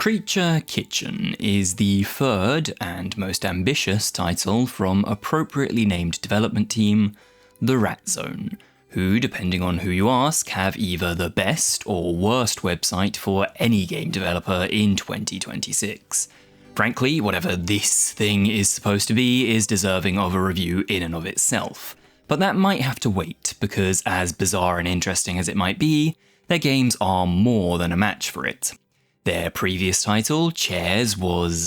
Creature Kitchen is the third and most ambitious title from appropriately named development team, The Rat Zone, who, depending on who you ask, have either the best or worst website for any game developer in 2026. Frankly, whatever this thing is supposed to be is deserving of a review in and of itself. But that might have to wait, because as bizarre and interesting as it might be, their games are more than a match for it. Their previous title, Chairs, was,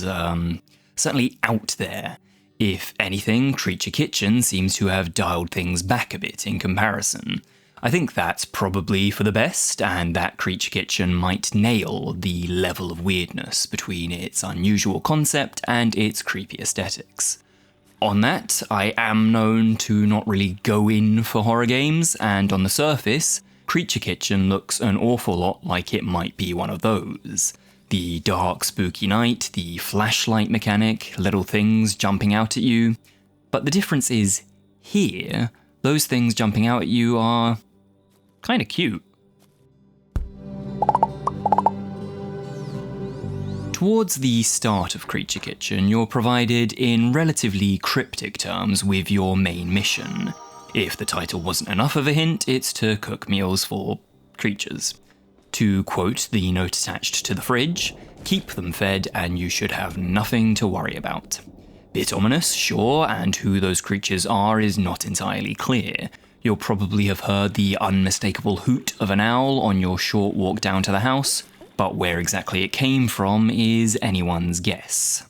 certainly out there. If anything, Creature Kitchen seems to have dialed things back a bit in comparison. I think that's probably for the best, and that Creature Kitchen might nail the level of weirdness between its unusual concept and its creepy aesthetics. On that, I am known to not really go in for horror games, and on the surface, Creature Kitchen looks an awful lot like it might be one of those. The dark, spooky night, the flashlight mechanic, little things jumping out at you. But the difference is, here, those things jumping out at you are kinda cute. Towards the start of Creature Kitchen, you're provided in relatively cryptic terms with your main mission. If the title wasn't enough of a hint, it's to cook meals for creatures. To quote the note attached to the fridge, keep them fed and you should have nothing to worry about. Bit ominous, sure, and who those creatures are is not entirely clear. You'll probably have heard the unmistakable hoot of an owl on your short walk down to the house, but where exactly it came from is anyone's guess.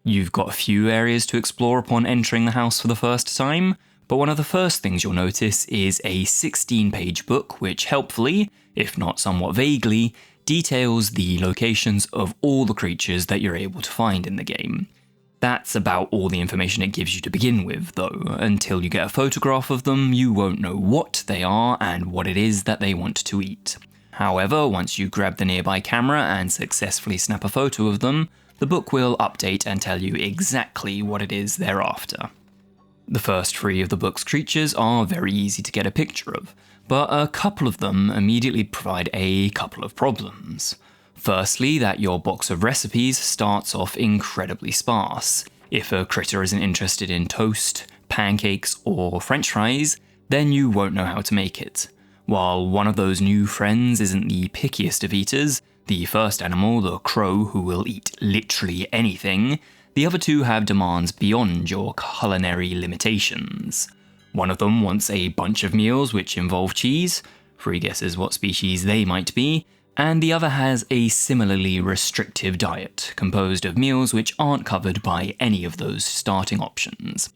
You've got a few areas to explore upon entering the house for the first time, but one of the first things you'll notice is a 16-page book which helpfully, if not somewhat vaguely, details the locations of all the creatures that you're able to find in the game. That's about all the information it gives you to begin with, though. Until you get a photograph of them, you won't know what they are and what it is that they want to eat. However, once you grab the nearby camera and successfully snap a photo of them, the book will update and tell you exactly what it is they're after. The first three of the book's creatures are very easy to get a picture of, but a couple of them immediately provide a couple of problems. Firstly, that your box of recipes starts off incredibly sparse. If a critter isn't interested in toast, pancakes, or french fries, then you won't know how to make it. While one of those new friends isn't the pickiest of eaters, the first animal, the crow, who will eat literally anything, the other two have demands beyond your culinary limitations. One of them wants a bunch of meals which involve cheese, 3 guesses what species they might be, and the other has a similarly restrictive diet, composed of meals which aren't covered by any of those starting options.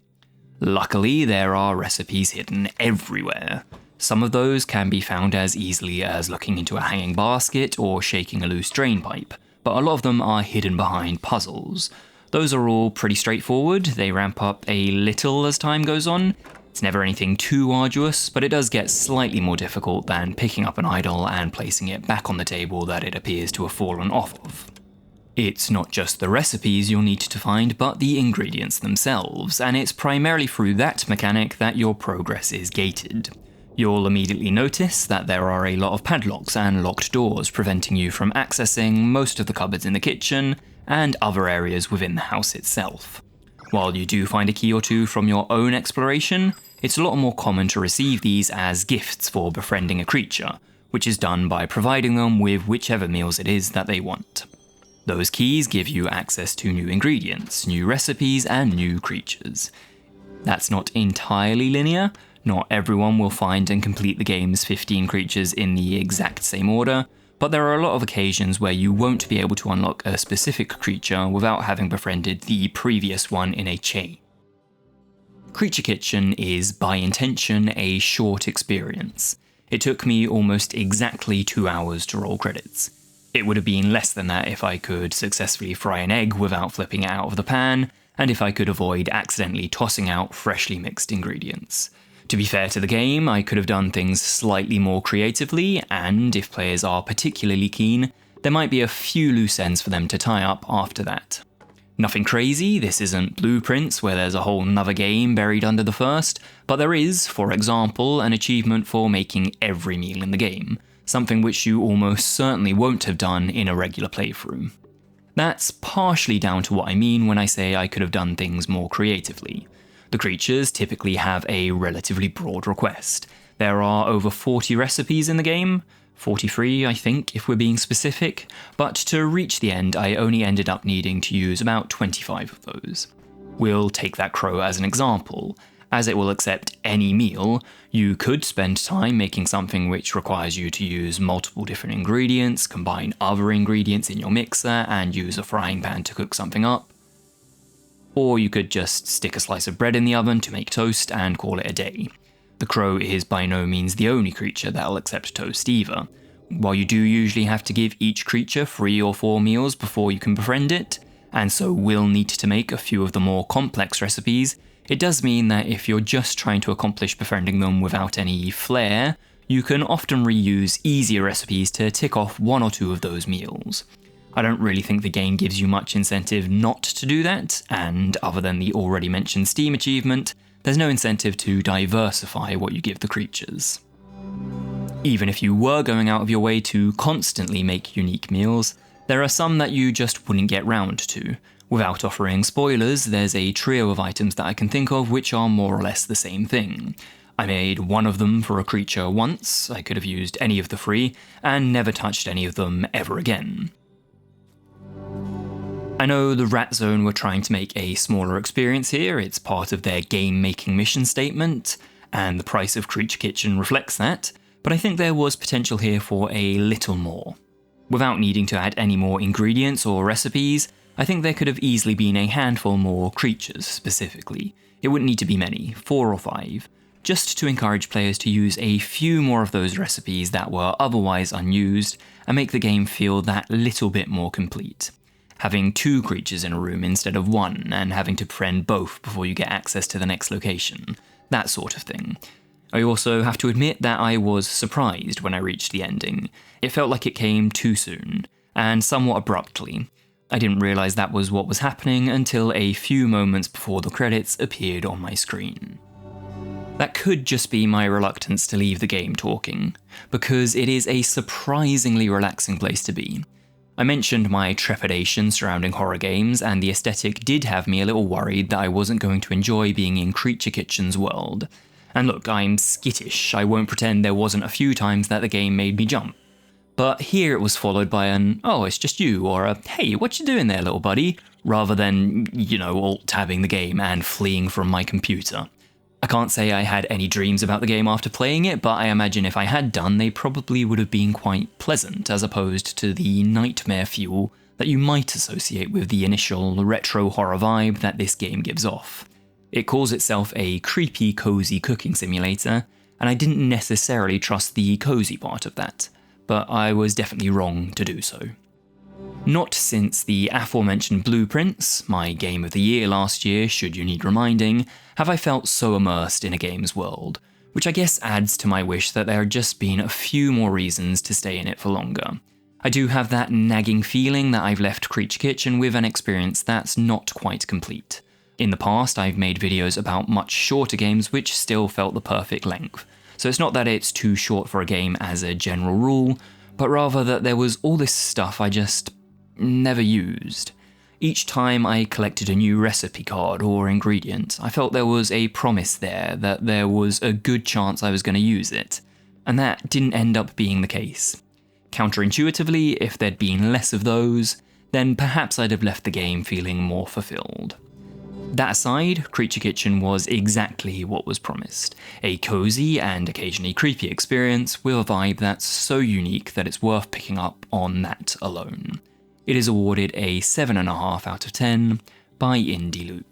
Luckily, there are recipes hidden everywhere. Some of those can be found as easily as looking into a hanging basket or shaking a loose drain pipe, but a lot of them are hidden behind puzzles. Those are all pretty straightforward, they ramp up a little as time goes on. It's never anything too arduous, but it does get slightly more difficult than picking up an idol and placing it back on the table that it appears to have fallen off of. It's not just the recipes you'll need to find, but the ingredients themselves, and it's primarily through that mechanic that your progress is gated. You'll immediately notice that there are a lot of padlocks and locked doors preventing you from accessing most of the cupboards in the kitchen and other areas within the house itself. While you do find a key or two from your own exploration, it's a lot more common to receive these as gifts for befriending a creature, which is done by providing them with whichever meals it is that they want. Those keys give you access to new ingredients, new recipes, and new creatures. That's not entirely linear. Not everyone will find and complete the game's 15 creatures in the exact same order, but there are a lot of occasions where you won't be able to unlock a specific creature without having befriended the previous one in a chain. Creature Kitchen is, by intention, a short experience. It took me almost exactly 2 hours to roll credits. It would have been less than that if I could successfully fry an egg without flipping it out of the pan, and if I could avoid accidentally tossing out freshly mixed ingredients. To be fair to the game, I could have done things slightly more creatively, and if players are particularly keen, there might be a few loose ends for them to tie up after that. Nothing crazy, this isn't Blueprints where there's a whole nother game buried under the first, but there is, for example, an achievement for making every meal in the game, something which you almost certainly won't have done in a regular playthrough. That's partially down to what I mean when I say I could have done things more creatively. The creatures typically have a relatively broad request. There are over 40 recipes in the game, 43 I think if we're being specific, but to reach the end I only ended up needing to use about 25 of those. We'll take that crow as an example. As it will accept any meal, you could spend time making something which requires you to use multiple different ingredients, combine other ingredients in your mixer, and use a frying pan to cook something up. Or you could just stick a slice of bread in the oven to make toast and call it a day. The crow is by no means the only creature that'll accept toast either. While you do usually have to give each creature 3 or 4 meals before you can befriend it, and so will need to make a few of the more complex recipes, it does mean that if you're just trying to accomplish befriending them without any flair, you can often reuse easier recipes to tick off 1 or 2 of those meals. I don't really think the game gives you much incentive not to do that, and other than the already mentioned Steam achievement, there's no incentive to diversify what you give the creatures. Even if you were going out of your way to constantly make unique meals, there are some that you just wouldn't get round to. Without offering spoilers, there's a trio of items that I can think of which are more or less the same thing. I made one of them for a creature once, I could have used any of the 3, and never touched any of them ever again. I know the Rat Zone were trying to make a smaller experience here, it's part of their game-making mission statement, and the price of Creature Kitchen reflects that, but I think there was potential here for a little more. Without needing to add any more ingredients or recipes, I think there could have easily been a handful more creatures specifically. It wouldn't need to be many, 4 or 5, just to encourage players to use a few more of those recipes that were otherwise unused and make the game feel that little bit more complete. Having 2 creatures in a room instead of 1 and having to befriend both before you get access to the next location, that sort of thing. I also have to admit that I was surprised when I reached the ending. It felt like it came too soon, and somewhat abruptly. I didn't realise that was what was happening until a few moments before the credits appeared on my screen. That could just be my reluctance to leave the game talking, because it is a surprisingly relaxing place to be. I mentioned my trepidation surrounding horror games, and the aesthetic did have me a little worried that I wasn't going to enjoy being in Creature Kitchen's world. And look, I'm skittish, I won't pretend there wasn't a few times that the game made me jump. But here it was followed by an, "Oh, it's just you," or a, "Hey, what you doing there, little buddy?" rather than, alt-tabbing the game and fleeing from my computer. I can't say I had any dreams about the game after playing it, but I imagine if I had done, they probably would have been quite pleasant, as opposed to the nightmare fuel that you might associate with the initial retro horror vibe that this game gives off. It calls itself a Creepy-Cosy cooking simulator, and I didn't necessarily trust the cozy part of that, but I was definitely wrong to do so. Not since the aforementioned Blueprints, my game of the year last year should you need reminding, have I felt so immersed in a game's world, which I guess adds to my wish that there had just been a few more reasons to stay in it for longer. I do have that nagging feeling that I've left Creature Kitchen with an experience that's not quite complete. In the past, I've made videos about much shorter games which still felt the perfect length, so it's not that it's too short for a game as a general rule, but rather that there was all this stuff I just never used. Each time I collected a new recipe card or ingredient, I felt there was a promise there that there was a good chance I was going to use it, and that didn't end up being the case. Counterintuitively, if there'd been less of those, then perhaps I'd have left the game feeling more fulfilled. That aside, Creature Kitchen was exactly what was promised. A cozy and occasionally creepy experience with a vibe that's so unique that it's worth picking up on that alone. It is awarded a 7.5 out of 10 by IndieLoupe.